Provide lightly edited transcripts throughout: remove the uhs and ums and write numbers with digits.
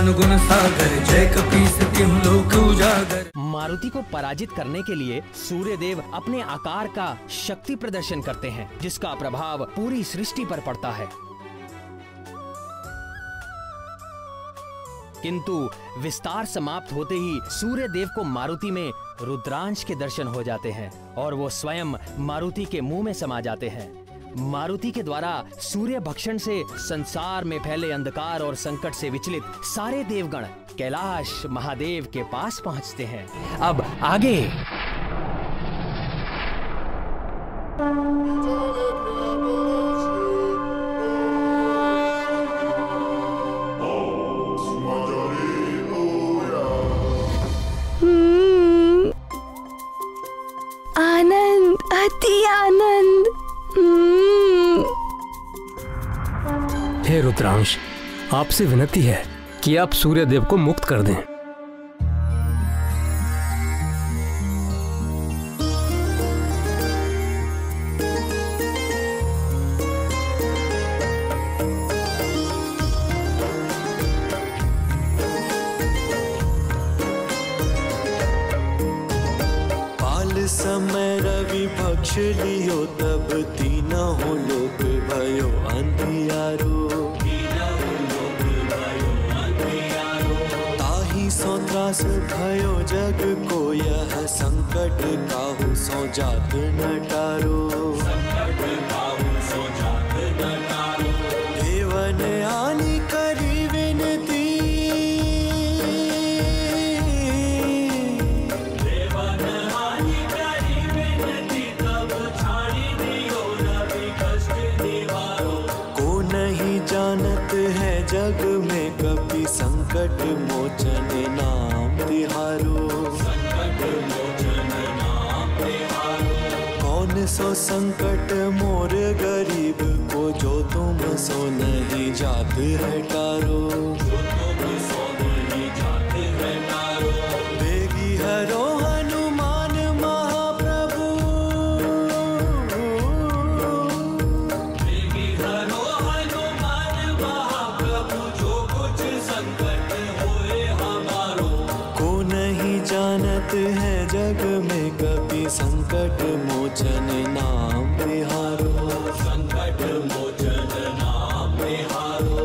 ज्ञान गुण सागर, जय कपीस तिहुँ लोक उजागर। मारुति को पराजित करने के लिए सूर्य देव अपने आकार का शक्ति प्रदर्शन करते हैं, जिसका प्रभाव पूरी सृष्टि पर पड़ता है। किंतु विस्तार समाप्त होते ही सूर्य देव को मारुति में रुद्रांश के दर्शन हो जाते हैं और वो स्वयं मारुति के मुंह में समा जाते हैं। मारुति के द्वारा सूर्य भक्षण से संसार में फैले अंधकार और संकट से विचलित सारे देवगण कैलाश महादेव के पास पहुंचते हैं। अब आगे आनंद, अति आनंद। हे रुद्रांश, आपसे विनती है कि आप सूर्य देव को मुक्त कर दें। समय रवि भक्ष लियो, तब तीनों लोक भयो अंधियारो। ताहि सो त्रास भयो जग को, यह संकट काहू सो जात न टारो। देवन आनी करी विनती, जग में कपि संकट मोचन नाम तिहारो। कौन सो संकट मोर गरीब को, जो तुम सो नहीं जात है टारो। बेगी हरो हनुमान महाप्रभु, जानत है जग में कपि संकट मोचन नाम तिहारो। संकट मोचन नाम तिहारो।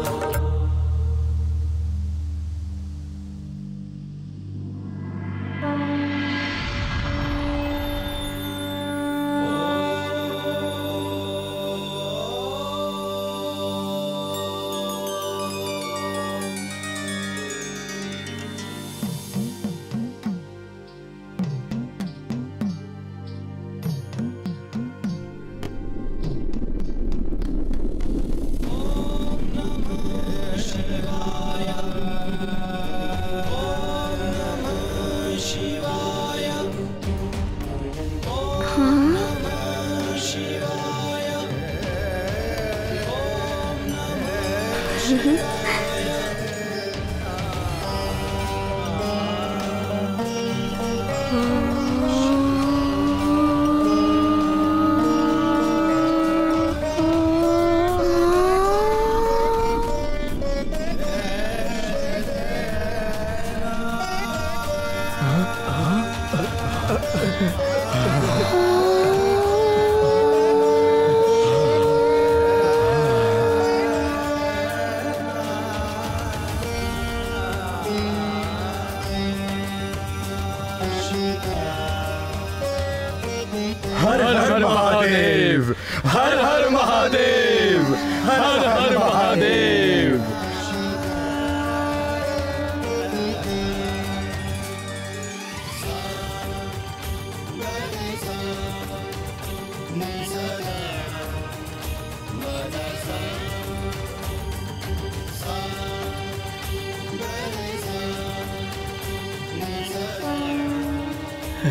हर हर महादेव, हर हर महादेव, हर हर महादेव।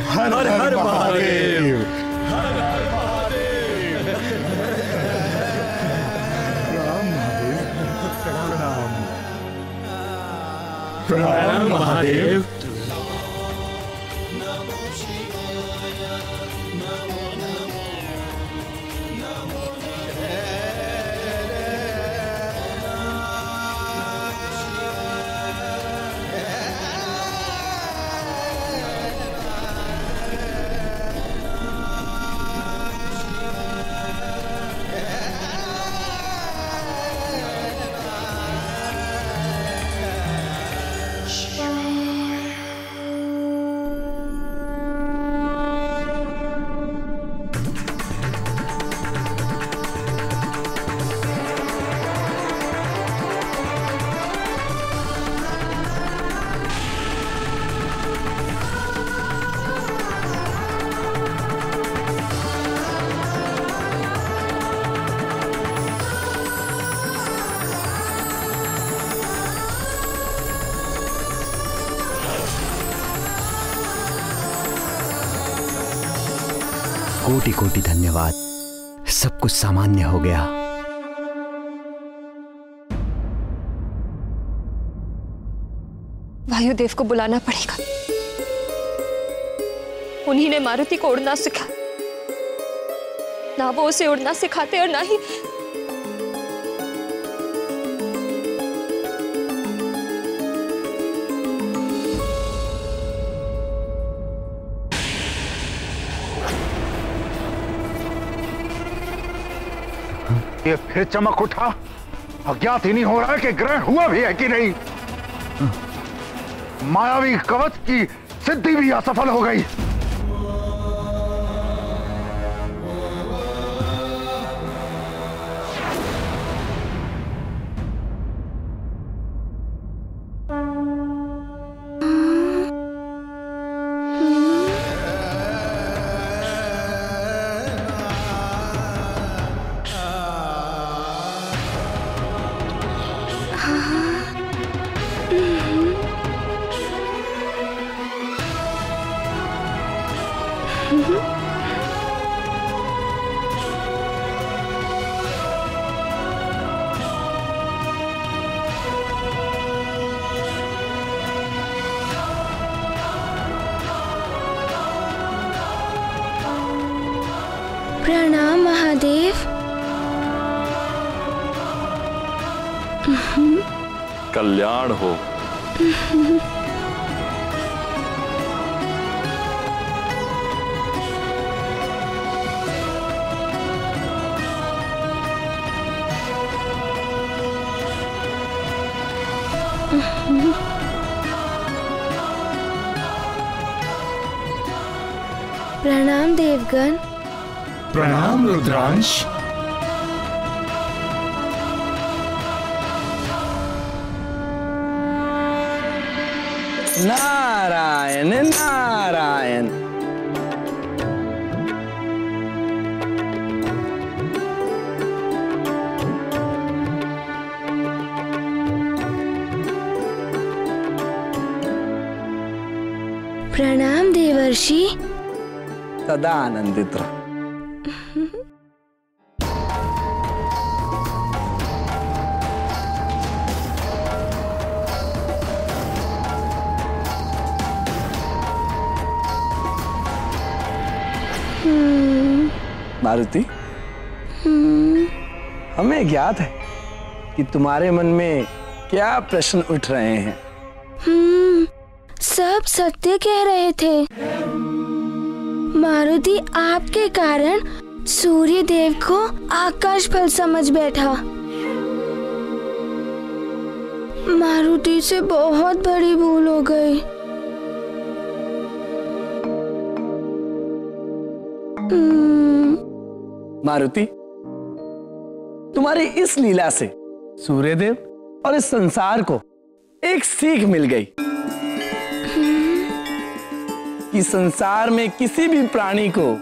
हर हर महादेव, हर हर महादेव। प्रणाम महादेव, प्रणाम प्रणाम महादेव। कोटि कोटि धन्यवाद। सब कुछ सामान्य हो गया। वायुदेव को बुलाना पड़ेगा। उन्हीं ने मारुति को उड़ना सिखाया। ना वो उसे उड़ना सिखाते और ना ही ये फिर चमक उठा। अज्ञात ही नहीं हो रहा है कि ग्रहण हुआ भी है कि नहीं। मायावी कवच की सिद्धि भी असफल हो गई। प्रणाम महादेव। कल्याण हो। प्रणाम देवगण। प्रणाम रुद्रांश। नारायण नारायण। प्रणाम देवर्षि। सदा आनंदित रहो। मारुति, हमें ज्ञात है कि तुम्हारे मन में क्या प्रश्न उठ रहे हैं। सब सत्य कह रहे थे। मारुति आपके कारण सूर्य देव को आकाश फल समझ बैठा। मारुति से बहुत बड़ी भूल हो गई। मारुति, तुम्हारी इस लीला से सूर्यदेव और इस संसार को एक सीख मिल गई कि संसार में किसी भी प्राणी को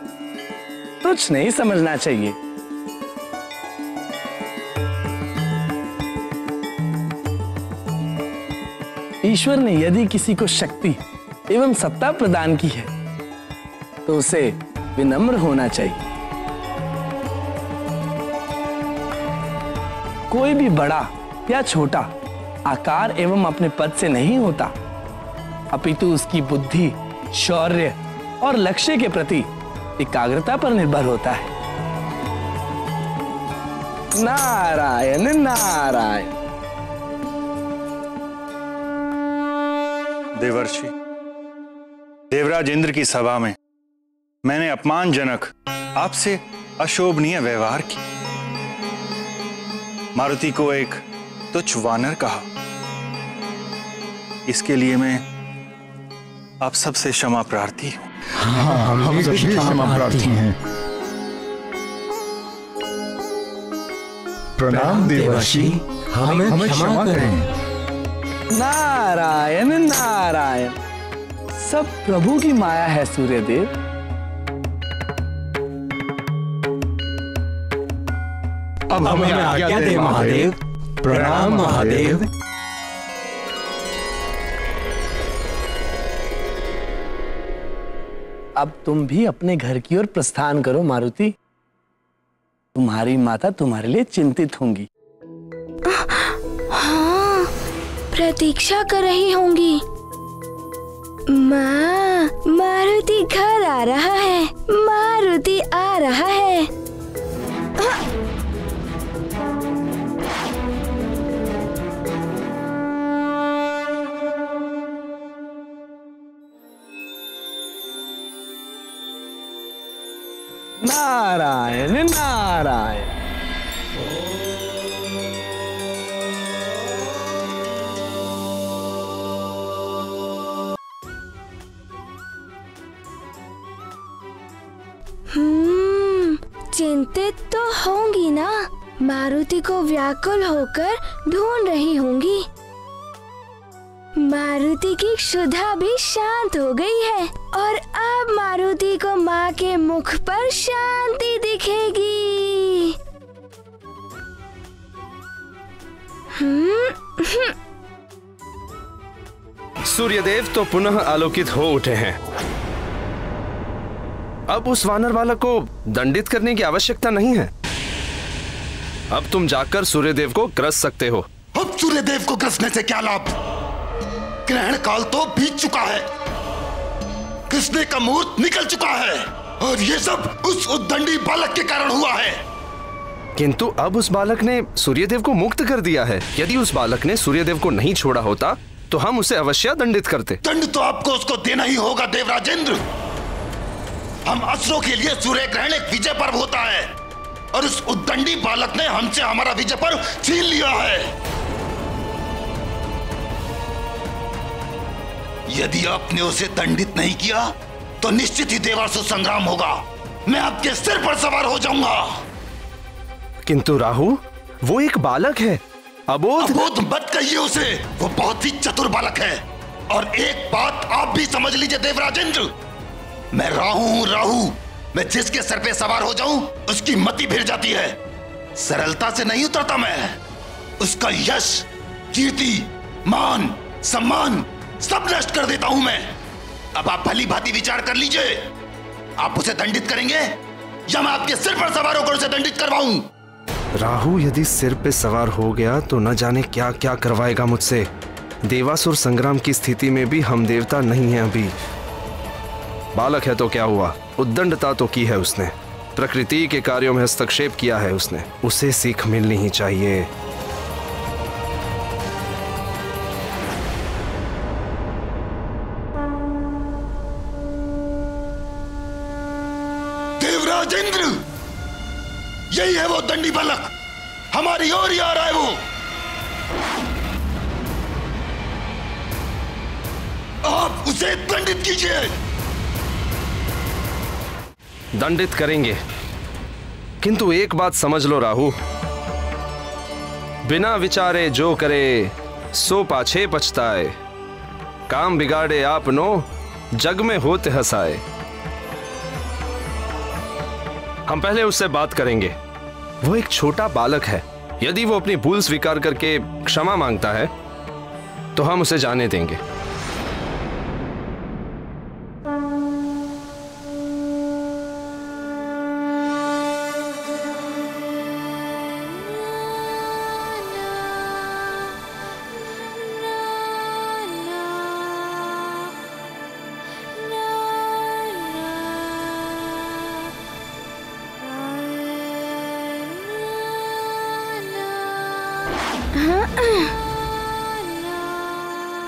तुच्छ नहीं समझना चाहिए। ईश्वर ने यदि किसी को शक्ति एवं सत्ता प्रदान की है तो उसे विनम्र होना चाहिए। कोई भी बड़ा या छोटा आकार एवं अपने पद से नहीं होता, अपितु उसकी बुद्धि, शौर्य और लक्ष्य के प्रति एकाग्रता पर निर्भर होता है। नारायण नारायण। देवर्षि, देवराज इंद्र की सभा में मैंने अपमानजनक आपसे अशोभनीय व्यवहार किया। मारुति को एक तुच्छ वानर कहा। इसके लिए मैं आप सबसे क्षमा प्रार्थी हूं। हम सभी क्षमा प्रार्थी हैं। प्रणाम देवर्षि, हमें क्षमा करें। नारायण नारायण। सब प्रभु की माया है सूर्यदेव। अब हमें आज्ञा दे महादेव। प्रणाम महादेव। अब तुम भी अपने घर की ओर प्रस्थान करो मारुति। तुम्हारी माता तुम्हारे लिए चिंतित होंगी। हाँ, प्रतीक्षा कर रही होंगी। माँ, मारुति घर आ रहा है, मारुति आ रहा है। नारायण नारायण। चिंतित तो होंगी ना, मारुति को व्याकुल होकर ढूंढ रही होंगी। मारुति की क्षुधा भी शांत हो गई है और अब मारुति को माँ के मुख पर शांति दिखेगी। सूर्यदेव तो पुनः आलोकित हो उठे हैं। अब उस वानर बालक को दंडित करने की आवश्यकता नहीं है। अब तुम जाकर सूर्यदेव को ग्रस सकते हो। अब सूर्यदेव को ग्रसने से क्या लाभ? ग्रहण काल तो बीत चुका है, ग्रसने का मुहूर्त निकल चुका है और ये सब उस उद्दंडी बालक के कारण हुआ है। किंतु अब उस बालक ने सूर्यदेव को मुक्त कर दिया है। यदि उस बालक ने सूर्यदेव को नहीं छोड़ा होता तो हम उसे अवश्य दंडित करते। दंड तो आपको उसको देना ही होगा देवराजेंद्र। हम असुरों के लिए सूर्य ग्रहण एक विजय पर्व होता है और उस उद्दंडी बालक ने हमसे हमारा विजय पर्व छीन लिया है। यदि आपने उसे दंडित नहीं किया तो निश्चित ही देवासुर संग्राम होगा। मैं आपके सिर पर सवार हो जाऊंगा। किंतु राहु, वो एक बालक है, अबोध मत कहिए उसे। वो बहुत ही चतुर बालक है। और एक बात आप भी समझ लीजिए देवराजेंद्र, मैं राहु हूं, राहु। मैं जिसके सर पे सवार हो जाऊं उसकी मति फिर जाती है। सरलता से नहीं उतरता मैं। उसका यश, कीर्ति, मान, सम्मान सब नष्ट कर देता हूं मैं। अब आप भली भांति विचार कर लीजिए, आप उसे दंडित करेंगे या मैं आपके सिर पर सवार होकर उसे दंडित करवाऊं? राहु यदि सिर पे सवार हो गया तो न जाने क्या क्या करवाएगा मुझसे। देवासुर संग्राम की स्थिति में भी हम देवता नहीं हैं अभी। बालक है तो क्या हुआ, उद्दंडता तो की है उसने, प्रकृति के कार्यों में हस्तक्षेप किया है उसने, उसे सीख मिलनी ही चाहिए। देवराजेंद्र, यही है वो दंडी बालक, हमारी ओर ही आ रहा है वो। आप उसे दंडित कीजिए। दंडित करेंगे, किंतु एक बात समझ लो राहु, बिना विचारे जो करे सो पाछे पछताए, काम बिगाड़े आपनो जग में होते हंसाए। हम पहले उससे बात करेंगे। वो एक छोटा बालक है, यदि वो अपनी भूल स्वीकार करके क्षमा मांगता है तो हम उसे जाने देंगे।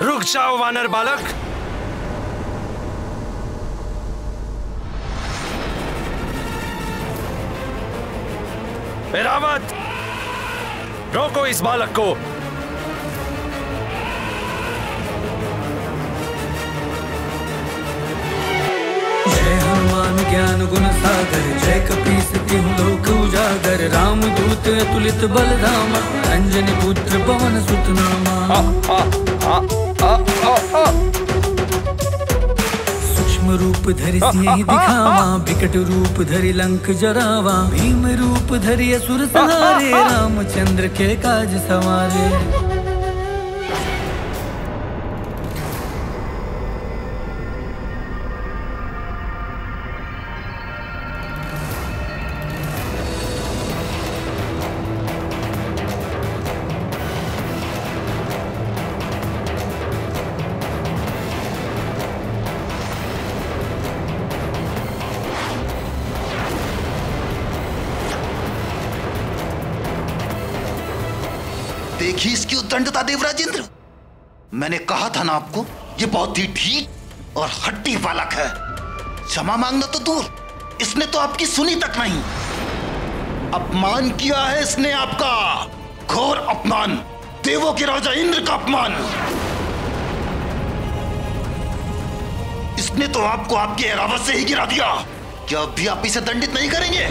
रुक जाओ वानर बालक। ऐरावत, रोको इस बालक को। जय हनुमान ज्ञान गुण सागर, जय कपीस तिहु लोक उजागर, राम दूत अतुलित बल धामा, अंजनी पुत्र पवन सुत नामा। सूक्ष्म रूप धरि सिंह दिखावा, विकट रूप धरि लंक जरावा, भीम रूप धरि असुर संहारे, रामचंद्र के काज सवारे। देखी इसकी उद्दंडता देवराज इंद्र। मैंने कहा था ना आपको, ये बहुत ही ढीठ और हट्टी बालक है। क्षमा मांगना तो दूर, इसने तो आपकी सुनी तक नहीं। अपमान किया है इसने आपका, घोर अपमान, देवों के राजा इंद्र का अपमान। इसने तो आपको आपकी एरावत से ही गिरा दिया। क्या अब भी आप इसे दंडित नहीं करेंगे?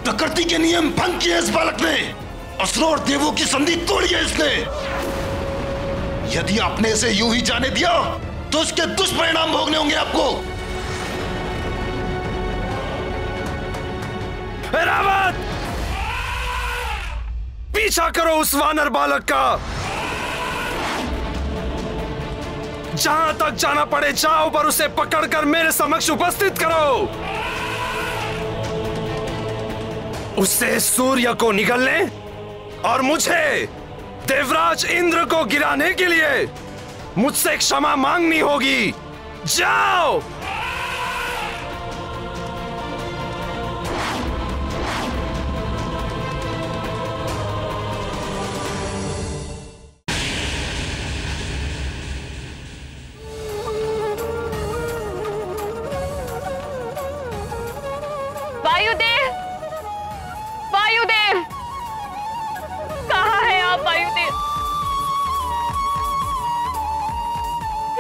प्रकृति के नियम भंग किए इस बालक ने, असुरों और देवों की संधि तोड़ी है इसने। यदि आपने इसे यूं ही जाने दिया तो इसके दुष्परिणाम भोगने होंगे आपको। एरावत, पीछा करो उस वानर बालक का। जहां तक जाना पड़े जाओ, पर उसे पकड़कर मेरे समक्ष उपस्थित करो। उससे सूर्य को निगलने और मुझे देवराज इंद्र को गिराने के लिए मुझसे क्षमा मांगनी होगी। जाओ। वायुदेव, वायुदेव, कहाँ है आप वायुदेव?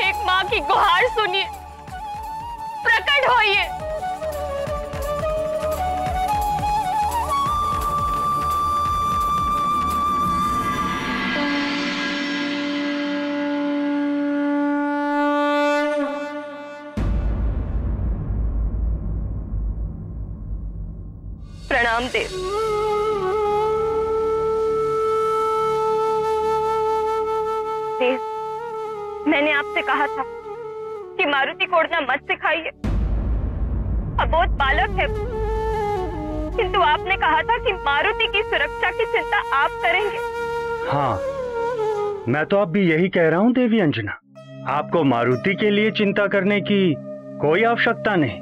एक माँ की गुहार सुनिए, प्रकट होइए। प्रणाम देव। देव, मैंने आपसे कहा था कि मारुति को उड़ना मत सिखाइए, अबोध बालक है, किंतु आपने कहा था कि मारुति की सुरक्षा की चिंता आप करेंगे। हाँ, मैं तो अब भी यही कह रहा हूँ देवी अंजना, आपको मारुति के लिए चिंता करने की कोई आवश्यकता नहीं।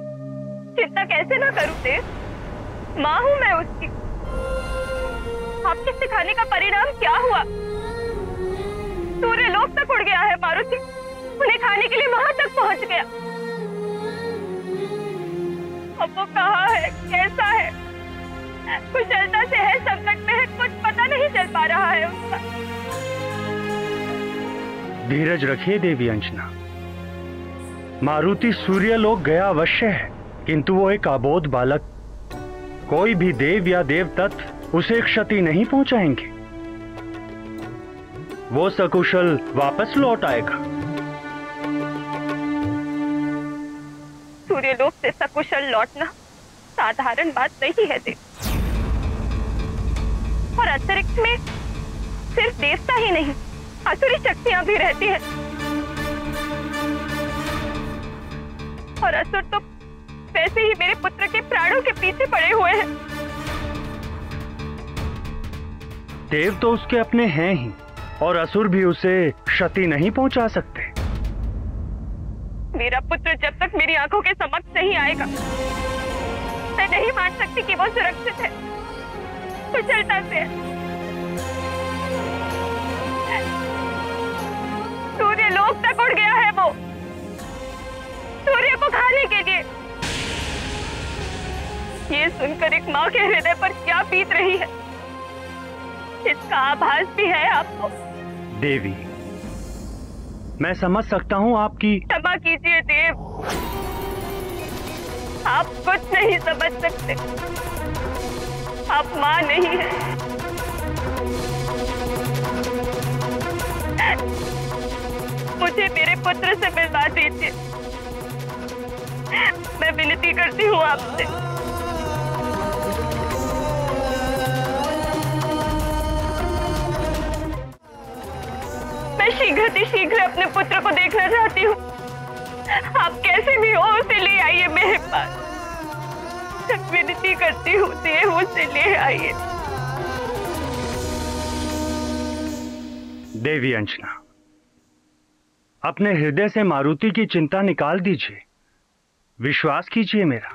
चिंता कैसे ना करूं देव, माँ हूं मैं उसकी। आपके सिखाने का परिणाम क्या हुआ? सूर्य लोक तक उड़ गया है मारुति, उन्हें खाने के लिए वहां तक पहुंच गया। अब वो कहाँ है, कैसा है, कुशलता से है, संकट में है, कुछ पता नहीं चल पा रहा है उसका। धीरज रखिए देवी अंजना, मारुति सूर्य लोक गया अवश्य है, किंतु वो एक अबोध बालक, कोई भी देव या देव तत्व उसे क्षति नहीं पहुंचाएंगे। वो सकुशल वापस लौट आएगा। सूर्यलोक से सकुशल लौटना साधारण बात नहीं है देव, और अंतरिक्ष में सिर्फ देवता ही नहीं, असुरी शक्तियां भी रहती हैं, और असुर तो वैसे ही मेरे पुत्र के प्राणों के पीछे पड़े हुए हैं। देव तो उसके अपने हैं ही, और असुर भी उसे क्षति नहीं पहुंचा सकते। मेरा पुत्र जब तक मेरी आंखों के समक्ष नहीं आएगा, मैं नहीं मान सकती कि वो सुरक्षित है, कुशलता से है। सूर्य लोक तक उड़ गया है वो, सूर्य को खाने के लिए। ये सुनकर एक माँ के हृदय पर क्या बीत रही है, इसका आभास भी है आपको? देवी, मैं समझ सकता हूँ आपकी। क्षमा कीजिए देव, आप कुछ नहीं समझ सकते, आप माँ नहीं है। मुझे मेरे पुत्र से मिलवा दीजिए, मैं विनती करती हूँ आपसे। मैं शीघ्र अपने पुत्र को देखना चाहती हूँ। आप कैसे भी हो उसे ले आइए मेरे पास, मैं विनती करती हूँ देव, उसे ले आइए। देवी अंजना, अपने हृदय से मारुति की चिंता निकाल दीजिए, विश्वास कीजिए मेरा।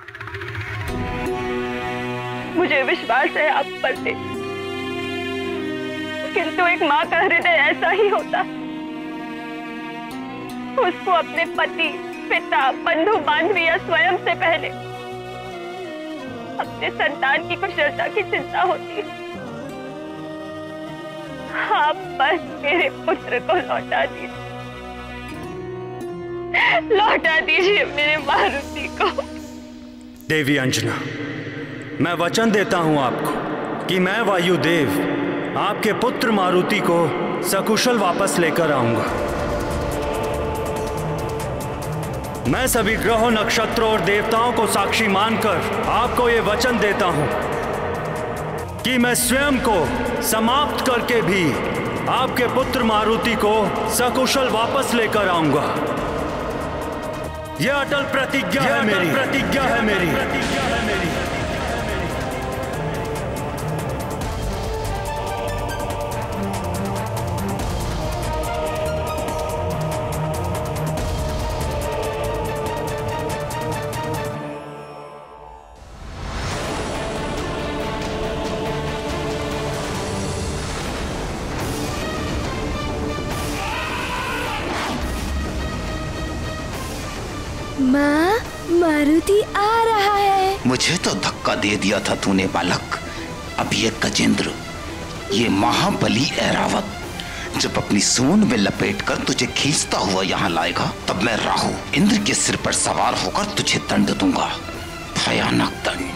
मुझे विश्वास है आप पर दे, किंतु एक माँ का हृदय ऐसा ही होता है। उसको अपने पति, पिता, बंधु बांधवी या स्वयं से पहले अपने संतान की कुशलता की चिंता होती है। आप बस मेरे पुत्र को लौटा दीजिए, लौटा दीजिए मेरे मारुति को। देवी अंजना, मैं वचन देता हूं आपको कि मैं वायुदेव आपके पुत्र मारुति को सकुशल वापस लेकर आऊंगा। मैं सभी ग्रहों, नक्षत्रों और देवताओं को साक्षी मानकर आपको ये वचन देता हूं कि मैं स्वयं को समाप्त करके भी आपके पुत्र मारुति को सकुशल वापस लेकर आऊंगा। यह अटल प्रतिज्ञा है मेरी, प्रतिज्ञा है मेरी, प्रतिज्ञा है मेरी। माँ, मारुति आ रहा है। मुझे तो धक्का दे दिया था तूने बालक। अब ये गजेंद्र, ये महाबली ऐरावत जब अपनी सूंड में लपेटकर तुझे खींचता हुआ यहाँ लाएगा, तब मैं राहु इंद्र के सिर पर सवार होकर तुझे दंड दूंगा, भयानक दंड।